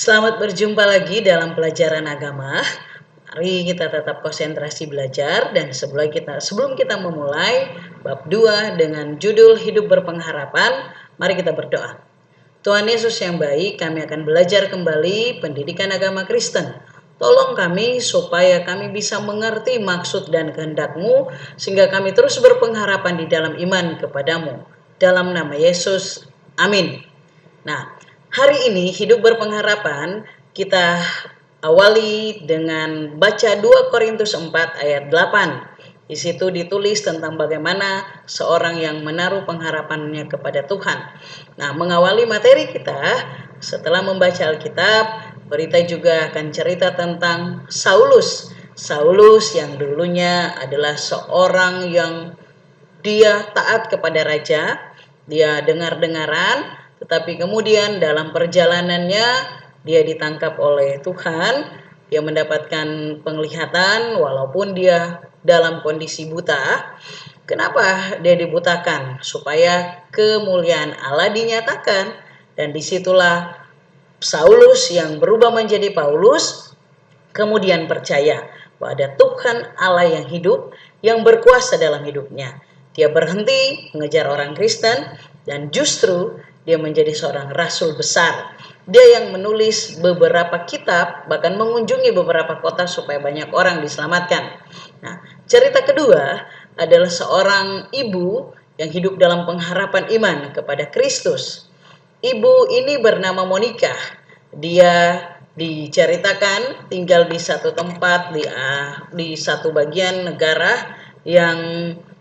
Selamat berjumpa lagi dalam pelajaran agama. Mari kita tetap konsentrasi belajar dan sebelum kita memulai bab 2 dengan judul Hidup Berpengharapan, mari kita berdoa. Tuhan Yesus yang baik, kami akan belajar kembali pendidikan agama Kristen. Tolong kami supaya kami bisa mengerti maksud dan kehendak-Mu sehingga kami terus berpengharapan di dalam iman kepadamu. Dalam nama Yesus, amin. Nah, hari ini hidup berpengharapan kita awali dengan baca 2 Korintus 4 ayat 8. Di situ ditulis tentang bagaimana seorang yang menaruh pengharapannya kepada Tuhan. Nah, mengawali materi kita, setelah membaca Alkitab, berita juga akan cerita tentang Saulus. Saulus yang dulunya adalah seorang yang dia taat kepada raja, dia dengar-dengaran, tetapi kemudian dalam perjalanannya dia ditangkap oleh Tuhan, dia mendapatkan penglihatan walaupun dia dalam kondisi buta. Kenapa dia dibutakan? Supaya kemuliaan Allah dinyatakan, dan disitulah Saulus yang berubah menjadi Paulus kemudian percaya bahwa ada Tuhan Allah yang hidup, yang berkuasa dalam hidupnya. Dia berhenti mengejar orang Kristen dan justru dia menjadi seorang rasul besar. Dia yang menulis beberapa kitab, bahkan mengunjungi beberapa kota supaya banyak orang diselamatkan. Nah, cerita kedua adalah seorang ibu yang hidup dalam pengharapan iman kepada Kristus. Ibu ini bernama Monica. Dia diceritakan tinggal di satu tempat di satu bagian negara yang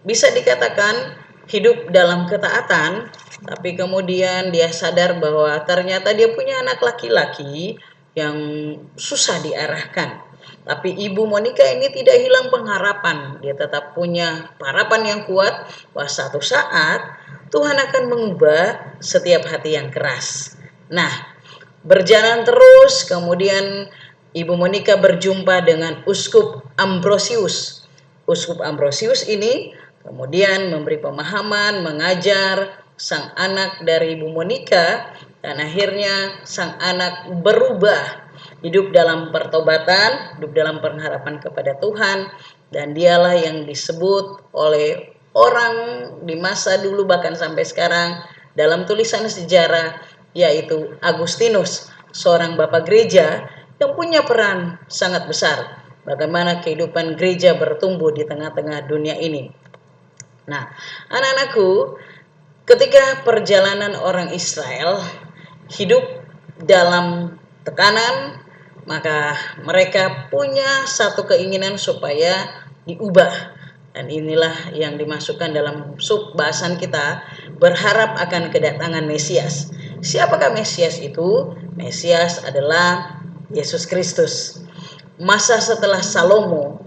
bisa dikatakan hidup dalam ketaatan, tapi kemudian dia sadar bahwa ternyata dia punya anak laki-laki yang susah diarahkan. Tapi Ibu Monica ini tidak hilang pengharapan. Dia tetap punya harapan yang kuat bahwa satu saat Tuhan akan mengubah setiap hati yang keras. Nah, berjalan terus, kemudian Ibu Monica berjumpa dengan Uskup Ambrosius. Uskup Ambrosius ini kemudian memberi pemahaman, mengajar sang anak dari Ibu Monica, dan akhirnya sang anak berubah, hidup dalam pertobatan, hidup dalam pengharapan kepada Tuhan, dan dialah yang disebut oleh orang di masa dulu bahkan sampai sekarang dalam tulisan sejarah, yaitu Agustinus, seorang bapak gereja yang punya peran sangat besar bagaimana kehidupan gereja bertumbuh di tengah-tengah dunia ini. Nah, anak-anakku, ketika perjalanan orang Israel hidup dalam tekanan, maka mereka punya satu keinginan supaya diubah. Dan inilah yang dimasukkan dalam sub bahasan kita, berharap akan kedatangan Mesias. Siapakah Mesias itu? Mesias adalah Yesus Kristus. Masa setelah Salomo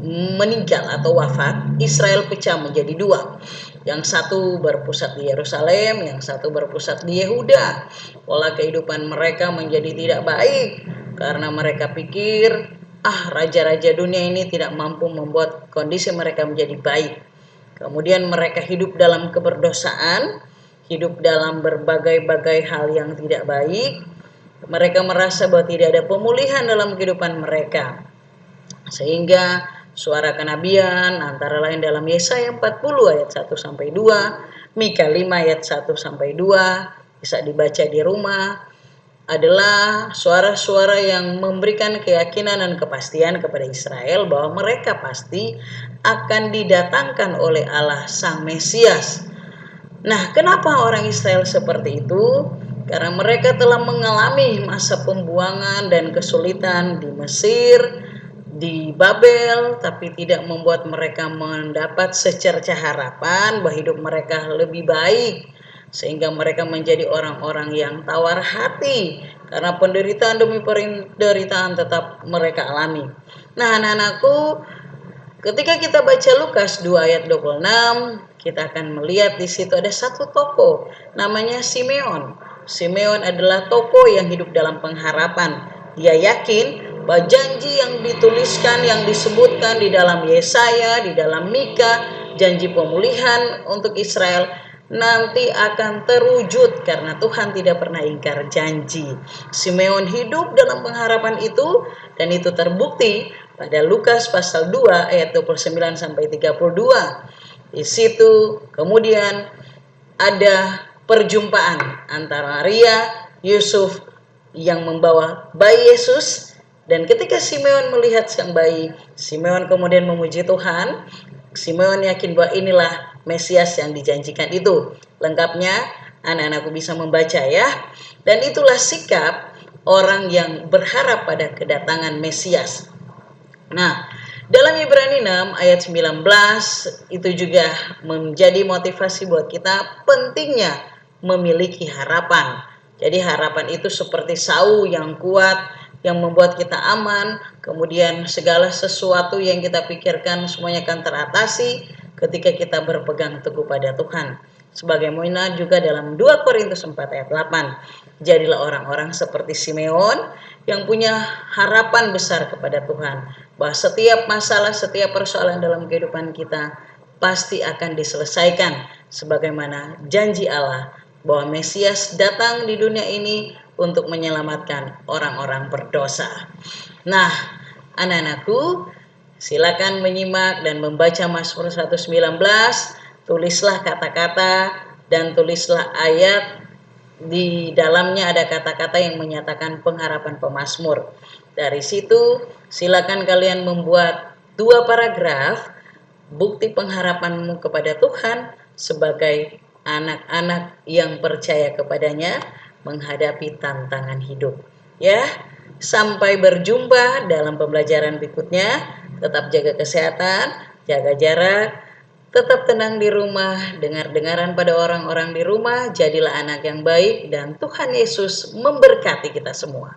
meninggal atau wafat, Israel pecah menjadi dua. Yang satu berpusat di Yerusalem, yang satu berpusat di Yehuda. Pola kehidupan mereka menjadi tidak baik karena mereka pikir, raja-raja dunia ini tidak mampu membuat kondisi mereka menjadi baik. Kemudian mereka hidup dalam keberdosaan, hidup dalam berbagai-bagai hal yang tidak baik. Mereka merasa bahwa tidak ada pemulihan dalam kehidupan mereka. Sehingga suara kenabian antara lain dalam Yesaya 40 ayat 1 sampai 2, Mika 5 ayat 1 sampai 2, bisa dibaca di rumah, adalah suara-suara yang memberikan keyakinan dan kepastian kepada Israel bahwa mereka pasti akan didatangkan oleh Allah Sang Mesias. Nah, kenapa orang Israel seperti itu? Karena mereka telah mengalami masa pembuangan dan kesulitan di Mesir, di Babel, tapi tidak membuat mereka mendapat secercah harapan bahwa hidup mereka lebih baik, sehingga mereka menjadi orang-orang yang tawar hati karena penderitaan demi penderitaan tetap mereka alami. Nah, anak-anakku, ketika kita baca Lukas 2 ayat 26, kita akan melihat di situ ada satu tokoh namanya Simeon. Simeon adalah tokoh yang hidup dalam pengharapan. Dia yakin bahwa janji yang dituliskan, yang disebutkan di dalam Yesaya, di dalam Mika, janji pemulihan untuk Israel nanti akan terwujud karena Tuhan tidak pernah ingkar janji. Simeon hidup dalam pengharapan itu dan itu terbukti pada Lukas pasal 2 ayat 29 sampai 32. Di situ kemudian ada perjumpaan antara Maria, Yusuf yang membawa bayi Yesus, dan ketika Simeon melihat sang bayi, Simeon kemudian memuji Tuhan. Simeon yakin bahwa inilah Mesias yang dijanjikan itu. Lengkapnya anak-anakku bisa membaca ya. Dan itulah sikap orang yang berharap pada kedatangan Mesias. Nah, dalam Ibrani 6 ayat 19 itu juga menjadi motivasi buat kita pentingnya memiliki harapan. Jadi harapan itu seperti sau yang kuat yang membuat kita aman, kemudian segala sesuatu yang kita pikirkan semuanya akan teratasi ketika kita berpegang teguh pada Tuhan. Sebagaimana juga dalam 2 Korintus 4 ayat 8. Jadilah orang-orang seperti Simeon yang punya harapan besar kepada Tuhan, bahwa setiap masalah, setiap persoalan dalam kehidupan kita pasti akan diselesaikan sebagaimana janji Allah bahwa Mesias datang di dunia ini untuk menyelamatkan orang-orang berdosa. Nah, anak-anakku, silakan menyimak dan membaca Mazmur 119, tulislah kata-kata dan tulislah ayat. Di dalamnya ada kata-kata yang menyatakan pengharapan pemazmur. Dari situ silakan kalian membuat 2 paragraf bukti pengharapanmu kepada Tuhan sebagai anak-anak yang percaya kepadanya menghadapi tantangan hidup. Ya, sampai berjumpa dalam pembelajaran berikutnya. Tetap jaga kesehatan, jaga jarak, tetap tenang di rumah, dengar-dengaran pada orang-orang di rumah, jadilah anak yang baik, dan Tuhan Yesus memberkati kita semua.